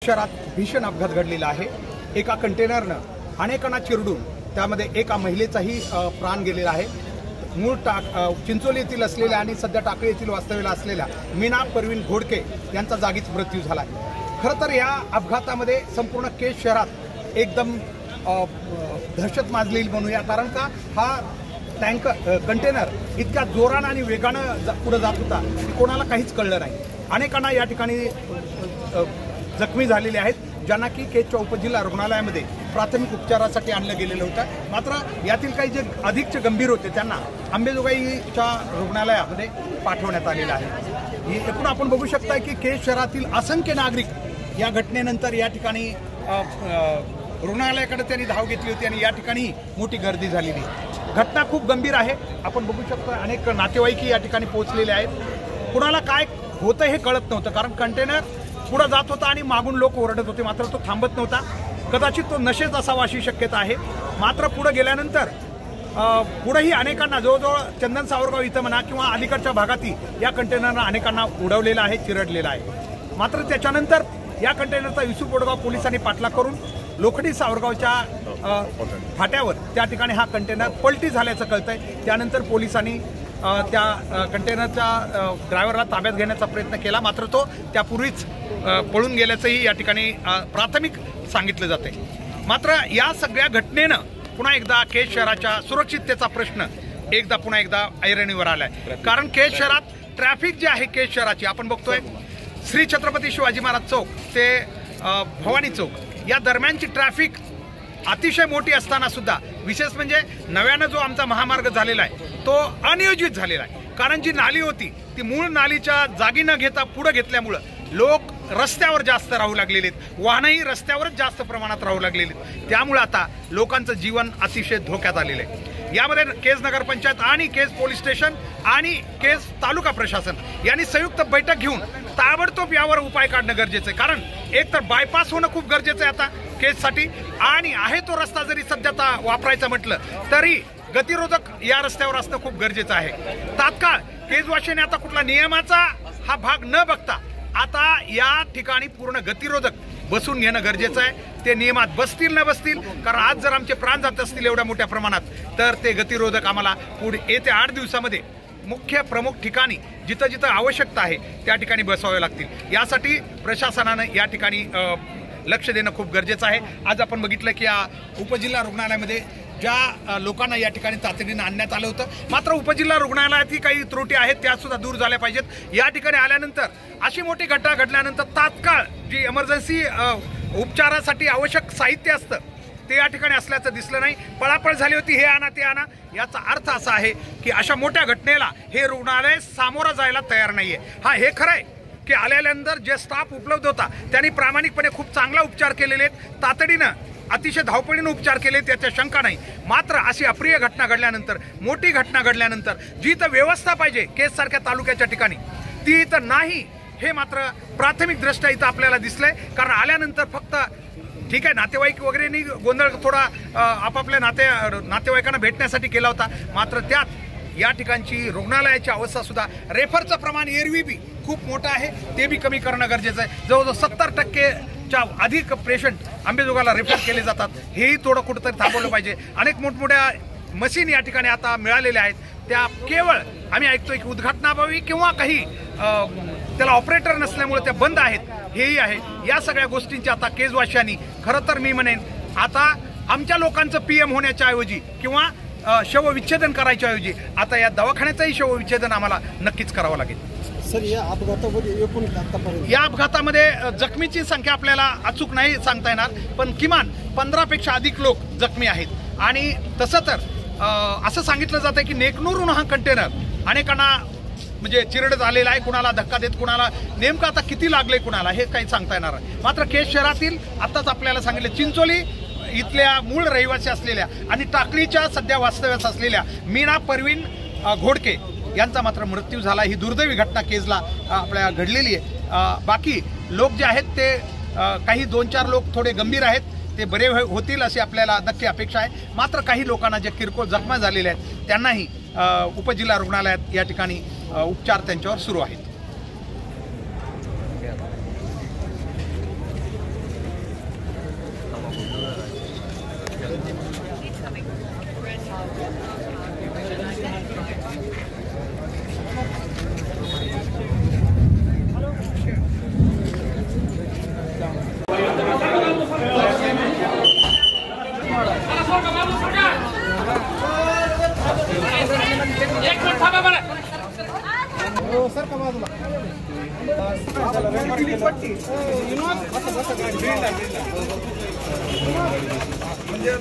शहरात भीषण अपघात घडलेला आहे। एका कंटेनरनं अनेकांना चिरडून त्यामध्ये एका महिलेचाही प्राण गेलेला आहे। मूळ चिंचोली येथील असलेल्या आणि सध्या टाकळी येथील वास्तव्याला असलेल्या मीना परवीन घोडके यांचा जागीच मृत्यू झाला आहे। खरं तर या अपघातामध्ये संपूर्ण केज शहरात एकदम दहशत माजलेली म्हणूया, कारण का हा कंटेनर इतक्या जोरानं आणि वेगानं पुढे जात होता की कोणाला काहीच कळलं नाही। अनेकांना या ठिकाणी जखमी झालेले आहेत, ज्यांना की केजच्या उपजिल्हा रुग्णालयामध्ये प्राथमिक उपचारासाठी आणलं गेलेलं होतं। मात्र यातील काही जे अधिकचे गंभीर होते त्यांना अंबेजोगाईच्या रुग्णालयामध्ये पाठवण्यात आलेलं आहे। एकूण आपण बघू शकता की केज शहरातील असंख्य नागरिक या घटनेनंतर या ठिकाणी रुग्णालयाकडे त्यांनी धाव घेतली होती आणि या ठिकाणी मोठी गर्दी झालेली। घटना खूप गंभीर आहे। आपण बघू शकता अनेक नातेवाईक या ठिकाणी पोहोचलेले आहेत। कुणाला काय होतं हे कळत नव्हतं, कारण कंटेनर पुढे जात होता आणि मागून लोक ओरडत होते, मात्र तो थांबत नव्हता। कदाचित तो नशेत असावा अशी शक्यता आहे। मात्र पुढे गेल्यानंतर पुढेही अनेकांना जवळजवळ चंदन सावरगाव इथं म्हणा किंवा अलीकडच्या भागातही या कंटेनरनं अनेकांना उडवलेलं आहे, चिरडलेलं आहे। मात्र त्याच्यानंतर या कंटेनरचा युसुफ पोलिसांनी पाठलाग करून लोखंडी सावरगावच्या फाट्यावर त्या ठिकाणी हा कंटेनर पलटी झाल्याचं कळतंय। त्यानंतर पोलिसांनी त्या कंटेनरच्या ड्रायव्हरला ताब्यात घेण्याचा प्रयत्न केला, मात्र तो त्यापूर्वीच पळून गेल्याचंही या ठिकाणी प्राथमिक सांगितलं जाते। मात्र या सगळ्या घटनेनं पुन्हा एकदा केज शहराच्या सुरक्षिततेचा प्रश्न पुन्हा एकदा ऐरणीवर आलाय। कारण केज शहरात ट्रॅफिक जी आहे केज शहराची आपण बघतोय, श्री छत्रपती शिवाजी महाराज चौक ते भवानी चौक या दरम्यानची ट्रॅफिक अतिशय मोठी असताना सुद्धा विशेष म्हणजे नव्यानं जो आमचा महामार्ग झालेला आहे तो अनियोजित झालेला आहे। कारण जी नाली होती ती मूळ नालीच्या जागी न घेता पुढे घेतल्यामुळं लोक रस्त्यावर जास्त राहू लागलेले आहेत, वाहनही रस्त्यावरच जास्त प्रमाणात राहू लागलेले आहेत। त्यामुळे आता लोकांचं जीवन अतिशय धोक्यात आलेलं आहे। यामध्ये केज नगरपंचायत आणि केज पोलीस स्टेशन आणि केज तालुका प्रशासन यांनी संयुक्त बैठक घेऊन ताबडतोब यावर उपाय काढणं गरजेचं आहे। कारण एक तर बायपास होणं खूप गरजेचं आहे आता केजसाठी, आणि आहे तो रस्ता जरी सध्या वापरायचा म्हटलं तरी गतिरोधक या रस्त्यावर असणं खूप गरजेचं आहे। तात्काळ केजवासीने आता कुठला नियमाचा हा भाग न बघता आता या ठिकाणी पूर्ण गतिरोधक बसून घेणं गरजेचं आहे। ते नियमात बसतील न बसतील, कारण आज जर आमचे प्राण जात असतील एवढ्या मोठ्या प्रमाणात तर ते गतिरोधक आम्हाला पुढे येत्या 8 दिवसामध्ये मुख्य प्रमुख ठिकाणी जिथं जिथं आवश्यकता आहे त्या ठिकाणी बसवावे लागतील। यासाठी प्रशासनानं या ठिकाणी लक्ष देणं खूप गरजेचं आहे। आज आपण बघितलं की या उपजिल्हा रुग्णालयामध्ये ज्या लोकांना या ठिकाणी तातडीनं आणण्यात आलं होतं, मात्र उपजिल्हा रुग्णालयातही काही त्रुटी आहेत त्या सुद्धा दूर झाल्या पाहिजेत। या ठिकाणी आल्यानंतर अशी मोठी घटना घडल्यानंतर तात्काळ जी इमर्जन्सी उपचारासाठी आवश्यक साहित्य असतं ते या ठिकाणी असल्याचं दिसलं नाही। पळापळ झाली होती, हे आणा ते आणा। याचा अर्थ असा आहे की अशा मोठ्या घटनेला हे रुग्णालय सामोरं जायला तयार नाहीये। हे खरं आहे की आल्यानंतर जे स्टाफ उपलब्ध होता त्यांनी प्रामाणिकपणे खूप चांगला उपचार केलेले आहेत, तातडीनं अतिशय धावपळीनं उपचार केले, त्याच्या शंका नाही। मात्र अशी अप्रिय घटना घडल्यानंतर, मोठी घटना घडल्यानंतर जी तर व्यवस्था पाहिजे केज सारख्या तालुक्याच्या ठिकाणी ती तर नाही, हे मात्र प्राथमिक दृष्ट्या इथं आपल्याला दिसलंय। कारण आल्यानंतर फक्त ठीक आहे नातेवाईक वगैरेनी गोंधळ थोडा आपापल्या नातेवाईकांना भेटण्यासाठी केला होता, मात्र त्यात या ठिकाणची रुग्णालयाची अवस्था सुद्धा रेफरचं प्रमाण एरवी बी खूप मोठं आहे, ते बी कमी करणं गरजेचं आहे। जवळजवळ 70% अधिक पेशंट अंबेजोगाईला रेफर केले जातात, हेही थोडं कुठंतरी थांबवलं पाहिजे। अनेक मोठमोठ्या मशीन या ठिकाणी आता मिळालेल्या आहेत, त्या केवळ आम्ही ऐकतोय की उद्घाटनाभावी किंवा काही त्याला ऑपरेटर नसल्यामुळे त्या बंद आहेत, हेही आहे। या सगळ्या गोष्टींची आता केजवासियांनी खरं तर मी म्हणेन आता आमच्या लोकांचं PM होण्याच्या ऐवजी किंवा शवविच्छेदन करायच्या ऐवजी आता या दवाखान्याचंही शवविच्छेदन आम्हाला नक्कीच करावं लागेल। सर, या अपघातामध्ये जखमीची संख्या आपल्याला अचूक नाही सांगता येणार, पण किमान 15पेक्षा अधिक लोक जखमी आहेत। आणि तसं तर असं सांगितलं जातं की नेकनूरहून हा कंटेनर अनेकांना म्हणजे चिरडत आलेला आहे, कुणाला धक्का देत, कुणाला नेमकं आता किती लागले कुणाला हे काही सांगता येणार आहे। मात्र केज शहरातील आत्ताच आपल्याला सांगितलं चिंचोली इथल्या मूळ रहिवासी असलेल्या आणि टाकळीच्या सध्या वास्तव्यास असलेल्या मीना परवीन घोडके यांचा मात्र मृत्यू झाला। ही दुर्दैवी घटना केजला आपल्या घडलेली आहे। बाकी लोक जे आहेत ते काही 2-4 लोक थोडे गंभीर आहेत, ते बरे होतील अशी आपल्याला नक्की अपेक्षा आहे। मात्र काही लोकांना जे किरकोळ जखमा झालेल्या आहेत त्यांनाही उपजिल्हा रुग्णालयात या ठिकाणी उपचार त्यांच्यावर सुरू आहेत। सर का बाजूला म्हणजे